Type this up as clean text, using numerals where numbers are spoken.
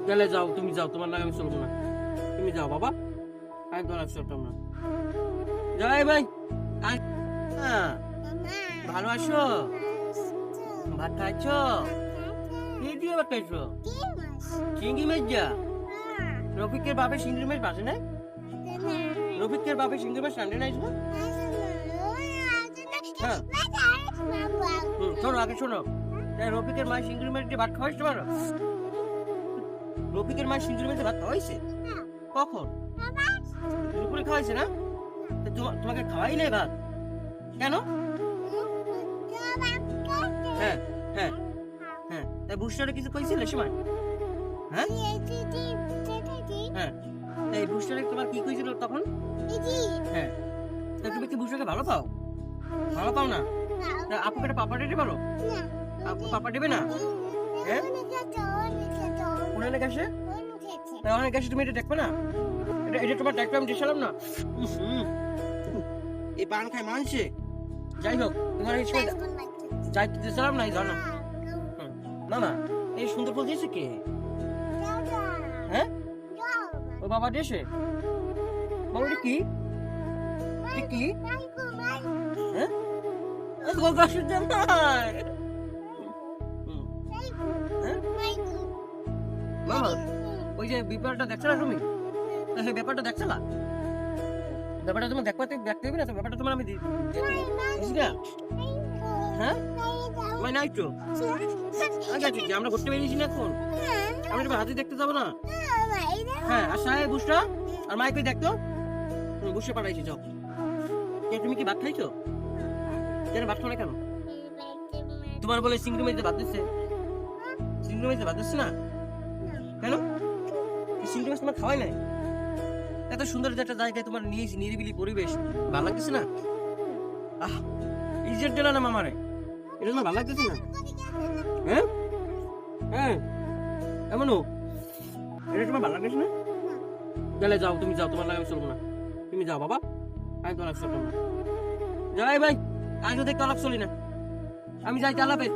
গেলে যাও, তুমি যাও, তোমার লাগে আমি চলবো না। তুমি যাও বাবা, আমি তোমার লাগে চলতাম না। যাই ভাই, ভালো আছো? ভাত খাইছো? কি দিয়ে ভাত খাইছো? চিংড়ি মাছ যা। রফিকের বাপে চিংড়ি মাছ বাজে না? রফিকের বাপে চিংড়ি মাছ রান্না নাই না? হ্যাঁ, শোনো আগে শোনো, রফিকের মায়ের চিংড়ি মাছ দিয়ে ভাত খাওয়াইছো পারো? রফিকের মায়ের চিংড়ি মাছ ভাত খাওয়াইছে? কখন? দুপুরে খাওয়াইছে না? তোমাকে খাওয়াই নাই ভাত কেন? হ্যাঁ হ্যাঁ হ্যাঁ, তাই বুস্টারে কিছু কইছিলে সময়? হ্যাঁ হ্যাঁ, এই বুস্টারে তোমার কি কইছিল তখন? হ্যাঁ, তা তুমি কি বুস্টারকে ভালো পাও? ভালো পাও না? তা আপুকে একটা পাপা দিতে পারো? আপু পাপা দেবে না? হ্যাঁ, ওনার কাছে, ওনার কাছে তুমি এটা দেখবে না? এটা তোমার দেখবে, আমি দিছিলাম না? এই পান খায় মানছে। যাই হোক, তোমার এই সময় যাইতে দিছিলাম না, এই জানো না? না, এই সুন্দর ফুল দিয়েছে কে? হ্যাঁ, ও বাবা দিয়েছে। বাবা এটা কি? কি? হ্যাঁ, গাছের জামাই। মামা, ওই যে ব্যাপারটা দেখছো না তুমি? সেই ব্যাপারটা দেখছো না? ব্যাপারটা তোমার দেখতে হবে না তো? ব্যাপারটা তোমার আমি দিছি না? হ্যাঁ, মানে নাই তো আগে আছে যে আমরা ঘুরতে বেরিয়েছি না এখন? আমরা তোমার হাতে দেখতে যাবো না? হ্যাঁ, আর সাহেব বুসরা আর মাইকে দেখতো বুসে পাঠাইছি। যাও, তুমি কি ভাত খাইছো? কেন ভাত খাও না কেন? তোমার বলে চিংড়ি মাছ ভাত দিচ্ছে? চিংড়ি মাছ ভাত দিচ্ছে না কেন? চিংড়ি মাছ তোমার খাওয়াই নাই? এত সুন্দর একটা জায়গায় তোমার নিয়েছি, নিরিবিলি পরিবেশ, ভালো লাগতেছে না? আহ, ইজ্জত দিলা না মামারে, এটা তোমার ভালো লাগতেছে না? হ্যাঁ হ্যাঁ, এমনও এটা তোমার ভালো লাগতেছে না? গেলে যাও, তুমি যাও, তোমার লাগে আমি চলবো না। তুমি যাও বাবা, আমি তোমার লাগে চলতাম না। যাই ভাই, আমি তো দেখতে অলাপ চলি না। আমি যাই, আল্লাহ হাফেজ।